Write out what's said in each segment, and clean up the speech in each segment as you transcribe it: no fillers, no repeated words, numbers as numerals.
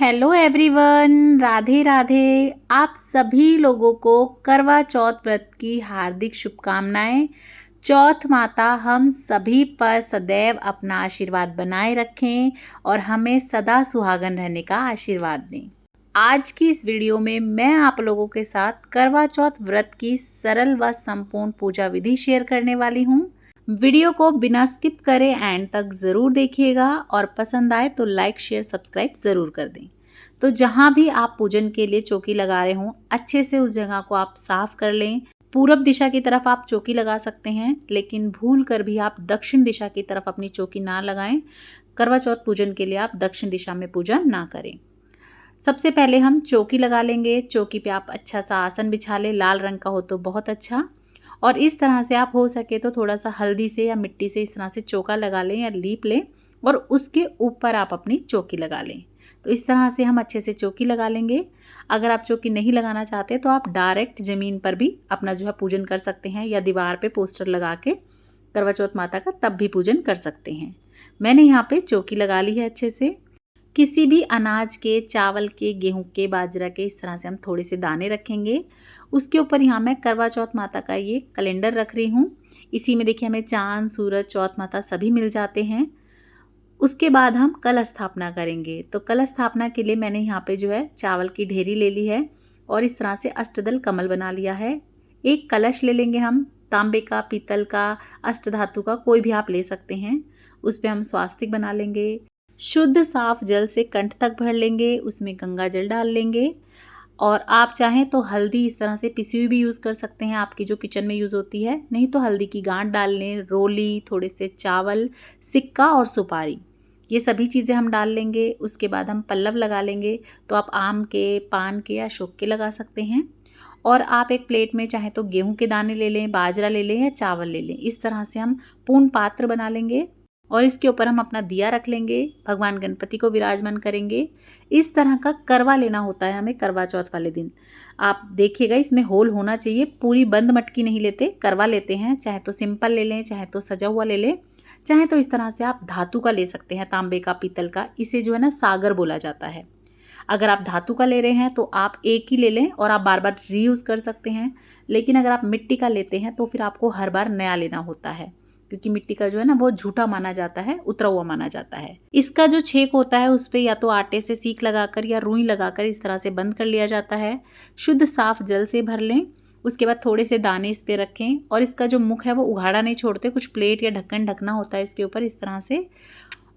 Hello everyone, Radhe Radhe. आप सभी लोगों को करवा चौथ व्रत की हार्दिक शुभकामनाएं। चौथ माता हम सभी पर सदैव अपना आशीर्वाद बनाए रखें और हमें सदा सुहागन रहने का आशीर्वाद दें। आज की इस वीडियो में मैं आप लोगों के साथ करवा चौथ व्रत की सरल व संपूर्ण पूजा विधि शेयर करने वाली हूँ। वीडियो को बिना स्किप करे एंड तक ज़रूर देखिएगा और पसंद आए तो लाइक शेयर सब्सक्राइब ज़रूर कर दें। तो जहाँ भी आप पूजन के लिए चौकी लगा रहे हों, अच्छे से उस जगह को आप साफ कर लें। पूरब दिशा की तरफ आप चौकी लगा सकते हैं, लेकिन भूल कर भी आप दक्षिण दिशा की तरफ अपनी चौकी ना लगाएं। करवा चौथ पूजन के लिए आप दक्षिण दिशा में पूजन ना करें। सबसे पहले हम चौकी लगा लेंगे। चौकी पे आप अच्छा सा आसन बिछा लें, लाल रंग का हो तो बहुत अच्छा। और इस तरह से आप हो सके तो थोड़ा सा हल्दी से या मिट्टी से इस तरह से चौका लगा लें या लीप लें और उसके ऊपर आप अपनी चौकी लगा लें। तो इस तरह से हम अच्छे से चौकी लगा लेंगे। अगर आप चौकी नहीं लगाना चाहते तो आप डायरेक्ट ज़मीन पर भी अपना जो है पूजन कर सकते हैं या दीवार पे पोस्टर लगा के करवा चौथ माता का तब भी पूजन कर सकते हैं। मैंने यहाँ पे चौकी लगा ली है अच्छे से। किसी भी अनाज के, चावल के, गेहूं के, बाजरा के इस तरह से हम थोड़े से दाने रखेंगे। उसके ऊपर यहाँ मैं करवा चौथ माता का ये कैलेंडर रख रही हूँ। इसी में देखिए हमें चांद, सूरज, चौथ माता सभी मिल जाते हैं। उसके बाद हम कलश स्थापना करेंगे। तो कलश स्थापना के लिए मैंने यहाँ पे जो है चावल की ढेरी ले ली है और इस तरह से अष्टदल कमल बना लिया है। एक कलश ले लेंगे हम, तांबे का, पीतल का, अष्टधातु का, कोई भी आप ले सकते हैं। उस पर हम स्वास्तिक बना लेंगे। शुद्ध साफ जल से कंठ तक भर लेंगे, उसमें गंगा जल डाल लेंगे और आप चाहें तो हल्दी इस तरह से पिसी हुई भी यूज़ कर सकते हैं, आपकी जो किचन में यूज़ होती है। नहीं तो हल्दी की गांठ डाल लें, रोली, थोड़े से चावल, सिक्का और सुपारी, ये सभी चीज़ें हम डाल लेंगे। उसके बाद हम पल्लव लगा लेंगे। तो आप आम के, पान के या अशोक के लगा सकते हैं। और आप एक प्लेट में चाहे तो गेहूं के दाने ले लें, बाजरा ले लें या चावल ले लें। इस तरह से हम पूर्ण पात्र बना लेंगे और इसके ऊपर हम अपना दिया रख लेंगे। भगवान गणपति को विराजमान करेंगे। इस तरह का करवा लेना होता है हमें करवा चौथ वाले दिन। आप देखिएगा इसमें होल होना चाहिए, पूरी बंद मटकी नहीं लेते, करवा लेते हैं। चाहे तो सिंपल ले लें, चाहे तो सजा हुआ ले लें, चाहे तो इस तरह से आप धातु का ले सकते हैं, तांबे का, पीतल का। इसे जो है ना सागर बोला जाता है। अगर आप धातु का ले रहे हैं तो आप एक ही ले लें और आप बार बार रीयूज़ कर सकते हैं। लेकिन अगर आप मिट्टी का लेते हैं तो फिर आपको हर बार नया लेना होता है, क्योंकि मिट्टी का जो है ना वो झूठा माना जाता है, उतरा हुआ माना जाता है। इसका जो छेक होता है उस पर या तो आटे से सीख लगाकर या रुई लगाकर इस तरह से बंद कर लिया जाता है। शुद्ध साफ जल से भर लें। उसके बाद थोड़े से दाने इस पे रखें और इसका जो मुख है वो उघाड़ा नहीं छोड़ते, कुछ प्लेट या ढक्कन ढकना होता है इसके ऊपर इस तरह से।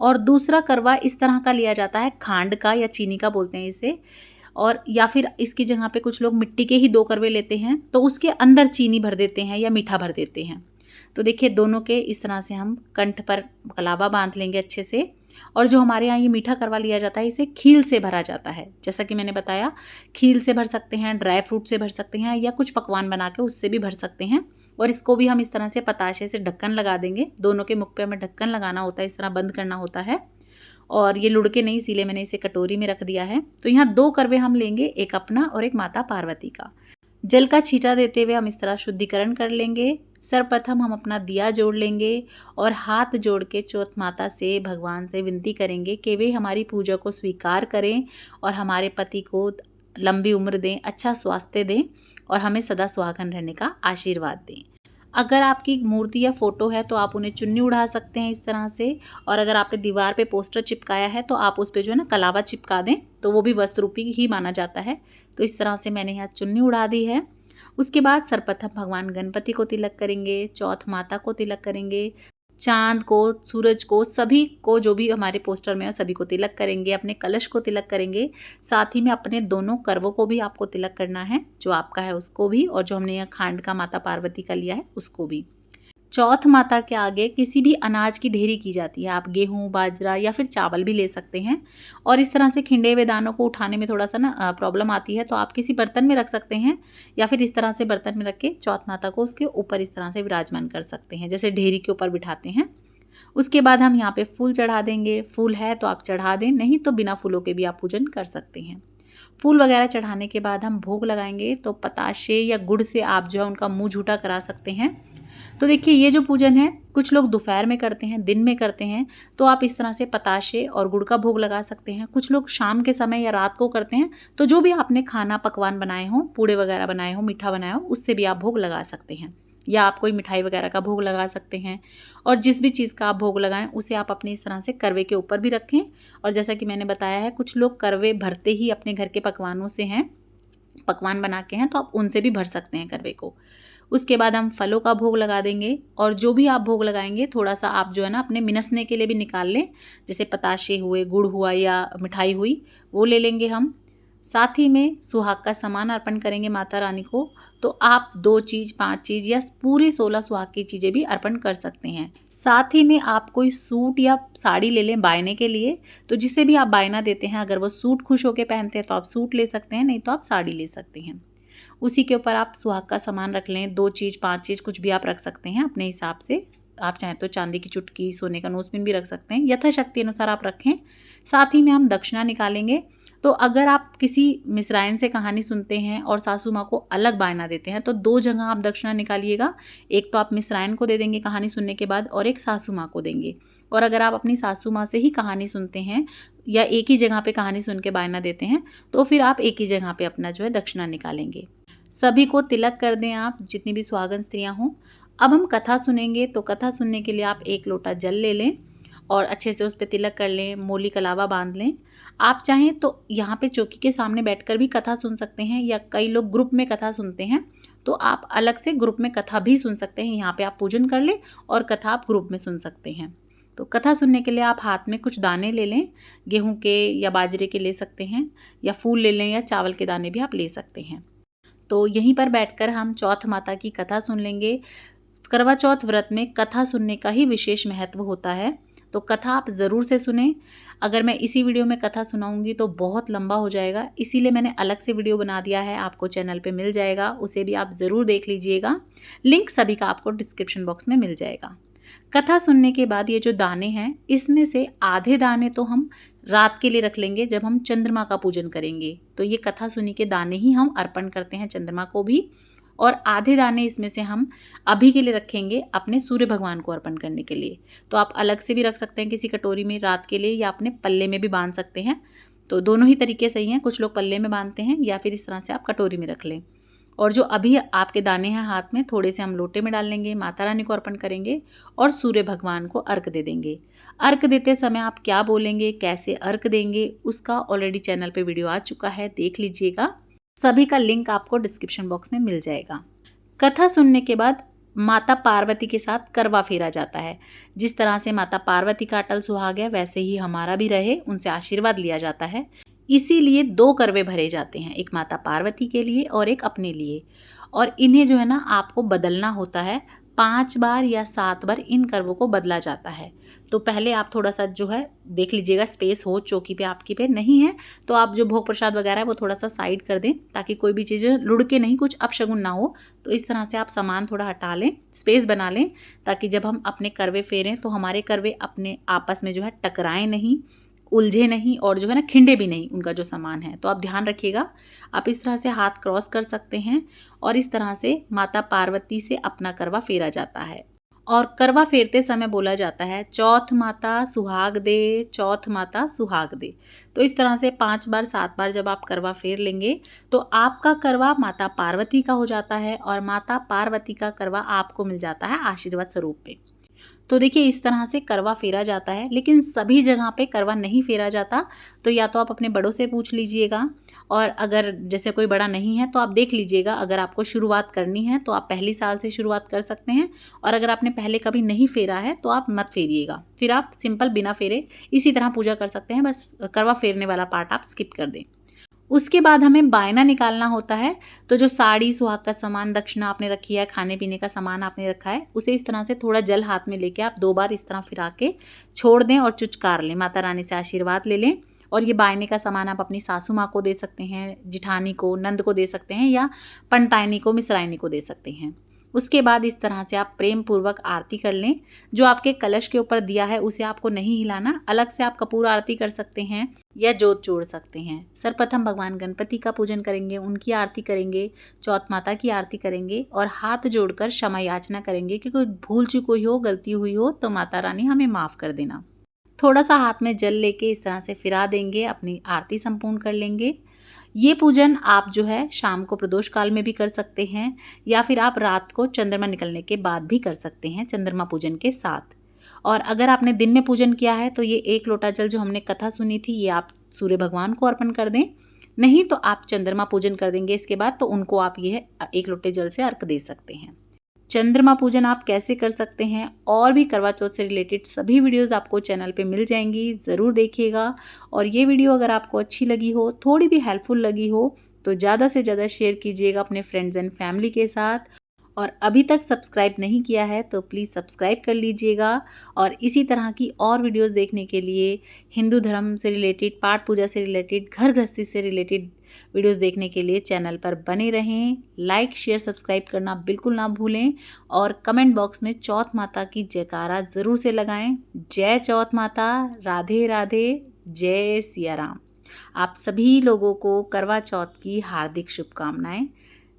और दूसरा करवा इस तरह का लिया जाता है, खांड का या चीनी का बोलते हैं इसे। और या फिर इसकी जगह पे कुछ लोग मिट्टी के ही 2 करवे लेते हैं तो उसके अंदर चीनी भर देते हैं या मीठा भर देते हैं। तो देखिए दोनों के इस तरह से हम कंठ पर कलावा बांध लेंगे अच्छे से। और जो हमारे यहाँ ये मीठा करवा लिया जाता है इसे खील से भरा जाता है। जैसा कि मैंने बताया, खील से भर सकते हैं, ड्राई फ्रूट से भर सकते हैं या कुछ पकवान बना के उससे भी भर सकते हैं। और इसको भी हम इस तरह से पताशे से ढक्कन लगा देंगे। दोनों के मुख पे हमें ढक्कन लगाना होता है, इस तरह बंद करना होता है। और ये लुढ़के नहीं, इसीलिए मैंने इसे कटोरी में रख दिया है। तो यहाँ 2 करवे हम लेंगे, एक अपना और एक माता पार्वती का। जल का छींटा देते हुए हम इस तरह शुद्धिकरण कर लेंगे। सर्वप्रथम हम अपना दिया जोड़ लेंगे और हाथ जोड़ के चौथ माता से, भगवान से विनती करेंगे कि वे हमारी पूजा को स्वीकार करें और हमारे पति को लंबी उम्र दें, अच्छा स्वास्थ्य दें और हमें सदा सुहागन रहने का आशीर्वाद दें। अगर आपकी मूर्ति या फोटो है तो आप उन्हें चुन्नी उड़ा सकते हैं इस तरह से। और अगर आपने दीवार पे पोस्टर चिपकाया है तो आप उस पे जो है ना कलावा चिपका दें, तो वो भी वस्त्र रूपी ही माना जाता है। तो इस तरह से मैंने यहाँ चुन्नी उड़ा दी है। उसके बाद सर्वप्रथम भगवान गणपति को तिलक करेंगे, चौथ माता को तिलक करेंगे, चांद को, सूरज को, सभी को, जो भी हमारे पोस्टर में है सभी को तिलक करेंगे। अपने कलश को तिलक करेंगे। साथ ही में अपने दोनों करवों को भी आपको तिलक करना है, जो आपका है उसको भी और जो हमने यहाँ खांड का माता पार्वती का लिया है उसको भी। चौथ माता के आगे किसी भी अनाज की ढेरी की जाती है। आप गेहूं, बाजरा या फिर चावल भी ले सकते हैं। और इस तरह से खिंडे हुए दानों को उठाने में थोड़ा सा ना प्रॉब्लम आती है, तो आप किसी बर्तन में रख सकते हैं या फिर इस तरह से बर्तन में रख के चौथ माता को उसके ऊपर इस तरह से विराजमान कर सकते हैं, जैसे ढेरी के ऊपर बिठाते हैं। उसके बाद हम यहाँ पे फूल चढ़ा देंगे। फूल है तो आप चढ़ा दें, नहीं तो बिना फूलों के भी आप पूजन कर सकते हैं। फूल वगैरह चढ़ाने के बाद हम भोग लगाएंगे। तो पताशे या गुड़ से आप जो है उनका मुंह झूठा करा सकते हैं। तो देखिए ये जो पूजन है कुछ लोग दोपहर में करते हैं, दिन में करते हैं, तो आप इस तरह से पताशे और गुड़ का भोग लगा सकते हैं। कुछ लोग शाम के समय या रात को करते हैं। तो जो भी आपने खाना पकवान बनाए हों, पूड़े वगैरह बनाए हों, मीठा बनाया हो, उससे भी आप भोग लगा सकते हैं, या आप कोई मिठाई वगैरह का भोग लगा सकते हैं। और जिस भी चीज़ का आप भोग लगाएं उसे आप अपनी इस तरह से करवे के ऊपर भी रखें। और जैसा कि मैंने बताया है कुछ लोग करवे भरते ही अपने घर के पकवानों से हैं, पकवान बना के हैं, तो आप उनसे भी भर सकते हैं करवे को। उसके बाद हम फलों का भोग लगा देंगे। और जो भी आप भोग लगाएंगे थोड़ा सा आप जो है ना अपने मिनसने के लिए भी निकाल लें, जैसे पताशे हुए, गुड़ हुआ या मिठाई हुई, वो ले लेंगे हम। साथ ही में सुहाग का सामान अर्पण करेंगे माता रानी को। तो आप 2 चीज़, 5 चीज़ या पूरे 16 सुहाग की चीज़ें भी अर्पण कर सकते हैं। साथ ही में आप कोई सूट या साड़ी ले लें बायने के लिए। तो जिसे भी आप बायना देते हैं, अगर वो सूट खुश होकर पहनते हैं तो आप सूट ले सकते हैं, नहीं तो आप साड़ी ले सकते हैं। उसी के ऊपर आप सुहाग का सामान रख लें, 2 चीज़, 5 चीज़, कुछ भी आप रख सकते हैं अपने हिसाब से। आप चाहें तो चांदी की चुटकी, सोने का नोजपिन भी रख सकते हैं, यथाशक्ति अनुसार आप रखें। साथ ही में हम दक्षिणा निकालेंगे। तो अगर आप किसी मिसराइन से कहानी सुनते हैं और सासू माँ को अलग बायना देते हैं तो 2 जगह आप दक्षिणा निकालिएगा। एक तो आप मिसराइन को दे देंगे कहानी सुनने के बाद, और एक सासू माँ को देंगे। और अगर आप अपनी सासू माँ से ही कहानी सुनते हैं या एक ही जगह पे कहानी सुन के बायना देते हैं तो फिर आप एक ही जगह पे अपना जो है दक्षिणा निकालेंगे। सभी को तिलक कर दें आप, जितनी भी सुहागन स्त्रियां हों। अब हम कथा सुनेंगे। तो कथा सुनने के लिए आप 1 लोटा जल ले लें और अच्छे से उस पर तिलक कर लें, मोली कलावा बांध लें। आप चाहें तो यहाँ पे चौकी के सामने बैठकर भी कथा सुन सकते हैं, या कई लोग ग्रुप में कथा सुनते हैं तो आप अलग से ग्रुप में कथा भी सुन सकते हैं। यहाँ पे आप पूजन कर लें और कथा आप ग्रुप में सुन सकते हैं। तो कथा सुनने के लिए आप हाथ में कुछ दाने ले लें, गेहूँ के या बाजरे के ले सकते हैं, या फूल ले लें, या चावल के दाने भी आप ले सकते हैं। तो यहीं पर बैठकर हम चौथ माता की कथा सुन लेंगे। करवा चौथ व्रत में कथा सुनने का ही विशेष महत्व होता है, तो कथा आप ज़रूर से सुने। अगर मैं इसी वीडियो में कथा सुनाऊंगी तो बहुत लंबा हो जाएगा, इसीलिए मैंने अलग से वीडियो बना दिया है, आपको चैनल पे मिल जाएगा, उसे भी आप ज़रूर देख लीजिएगा। लिंक सभी का आपको डिस्क्रिप्शन बॉक्स में मिल जाएगा। कथा सुनने के बाद ये जो दाने हैं, इसमें से आधे दाने तो हम रात के लिए रख लेंगे जब हम चंद्रमा का पूजन करेंगे। तो ये कथा सुनी के दाने ही हम अर्पण करते हैं चंद्रमा को भी, और आधे दाने इसमें से हम अभी के लिए रखेंगे अपने सूर्य भगवान को अर्पण करने के लिए। तो आप अलग से भी रख सकते हैं किसी कटोरी में रात के लिए, या अपने पल्ले में भी बांध सकते हैं। तो दोनों ही तरीके सही हैं। कुछ लोग पल्ले में बांधते हैं, या फिर इस तरह से आप कटोरी में रख लें। और जो अभी आपके दाने हैं हाथ में, थोड़े से हम लोटे में डाल लेंगे, माता रानी को अर्पण करेंगे और सूर्य भगवान को अर्घ दे देंगे। अर्घ देते समय आप क्या बोलेंगे, कैसे अर्घ देंगे, उसका ऑलरेडी चैनल पे वीडियो आ चुका है, देख लीजिएगा। सभी का लिंक आपको डिस्क्रिप्शन बॉक्स में मिल जाएगा। कथा सुनने के बाद माता पार्वती के साथ करवा फेरा जाता है। जिस तरह से माता पार्वती का अटल सुहाग है, वैसे ही हमारा भी रहे, उनसे आशीर्वाद लिया जाता है। इसीलिए 2 करवे भरे जाते हैं, एक माता पार्वती के लिए और एक अपने लिए। और इन्हें जो है ना आपको बदलना होता है। 5 बार या 7 बार इन करवों को बदला जाता है। तो पहले आप थोड़ा सा जो है देख लीजिएगा, स्पेस हो चौकी पे, आपकी पे नहीं है तो आप जो भोग प्रसाद वगैरह है वो थोड़ा सा साइड कर दें, ताकि कोई भी चीज़ लुढ़ के नहीं, कुछ अपशगुन ना हो। तो इस तरह से आप सामान थोड़ा हटा लें, स्पेस बना लें, ताकि जब हम अपने करवे फेरें तो हमारे करवे अपने आपस में जो है टकराएं नहीं, उलझे नहीं, और जो है ना खिंडे भी नहीं उनका जो सामान है। तो आप ध्यान रखिएगा। आप इस तरह से हाथ क्रॉस कर सकते हैं और इस तरह से माता पार्वती से अपना करवा फेरा जाता है। और करवा फेरते समय बोला जाता है, चौथ माता सुहाग दे, चौथ माता सुहाग दे। तो इस तरह से 5 बार 7 बार जब आप करवा फेर लेंगे तो आपका करवा माता पार्वती का हो जाता है, और माता पार्वती का करवा आपको मिल जाता है आशीर्वाद स्वरूप पे। तो देखिए इस तरह से करवा फेरा जाता है। लेकिन सभी जगह पे करवा नहीं फेरा जाता, तो या तो आप अपने बड़ों से पूछ लीजिएगा, और अगर जैसे कोई बड़ा नहीं है तो आप देख लीजिएगा। अगर आपको शुरुआत करनी है तो आप पहली साल से शुरुआत कर सकते हैं, और अगर आपने पहले कभी नहीं फेरा है तो आप मत फेरिएगा, फिर आप सिंपल बिना फेरे इसी तरह पूजा कर सकते हैं। बस करवा फेरने वाला पार्ट आप स्किप कर दें। उसके बाद हमें बायना निकालना होता है। तो जो साड़ी, सुहाग का सामान, दक्षिणा आपने रखी है, खाने पीने का सामान आपने रखा है, उसे इस तरह से थोड़ा जल हाथ में लेके आप 2 बार इस तरह फिरा के छोड़ दें और चुचकार लें, माता रानी से आशीर्वाद ले लें। और ये बायने का सामान आप अपनी सासू माँ को दे सकते हैं, जिठानी को, नंद को दे सकते हैं, या पंटाइनी को, मिसराइनी को दे सकते हैं। उसके बाद इस तरह से आप प्रेम पूर्वक आरती कर लें। जो आपके कलश के ऊपर दिया है उसे आपको नहीं हिलाना, अलग से आप कपूर आरती कर सकते हैं या जोत जोड़ सकते हैं। सर्वप्रथम भगवान गणपति का पूजन करेंगे, उनकी आरती करेंगे, चौथ माता की आरती करेंगे और हाथ जोड़कर क्षमा याचना करेंगे कि कोई भूल चूक हुई हो, गलती हुई हो तो माता रानी हमें माफ़ कर देना। थोड़ा सा हाथ में जल लेके इस तरह से फिरा देंगे, अपनी आरती संपूर्ण कर लेंगे। ये पूजन आप जो है शाम को प्रदोष काल में भी कर सकते हैं या फिर आप रात को चंद्रमा निकलने के बाद भी कर सकते हैं चंद्रमा पूजन के साथ। और अगर आपने दिन में पूजन किया है तो ये 1 लोटा जल जो हमने कथा सुनी थी ये आप सूर्य भगवान को अर्पण कर दें। नहीं तो आप चंद्रमा पूजन कर देंगे इसके बाद, तो उनको आप ये 1 लोटे जल से अर्घ दे सकते हैं। चंद्रमा पूजन आप कैसे कर सकते हैं और भी करवा चौथ से रिलेटेड सभी वीडियोस आपको चैनल पे मिल जाएंगी, ज़रूर देखिएगा। और ये वीडियो अगर आपको अच्छी लगी हो, थोड़ी भी हेल्पफुल लगी हो तो ज़्यादा से ज़्यादा शेयर कीजिएगा अपने फ्रेंड्स एंड फैमिली के साथ। और अभी तक सब्सक्राइब नहीं किया है तो प्लीज़ सब्सक्राइब कर लीजिएगा। और इसी तरह की और वीडियोस देखने के लिए, हिंदू धर्म से रिलेटेड, पाठ पूजा से रिलेटेड, घर गृहस्थी से रिलेटेड वीडियोस देखने के लिए चैनल पर बने रहें। लाइक शेयर सब्सक्राइब करना बिल्कुल ना भूलें और कमेंट बॉक्स में चौथ माता की जयकारा ज़रूर से लगाएं। जय चौथ माता, राधे राधे, जय सिया राम। आप सभी लोगों को करवा चौथ की हार्दिक शुभकामनाएं।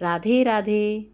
राधे राधे।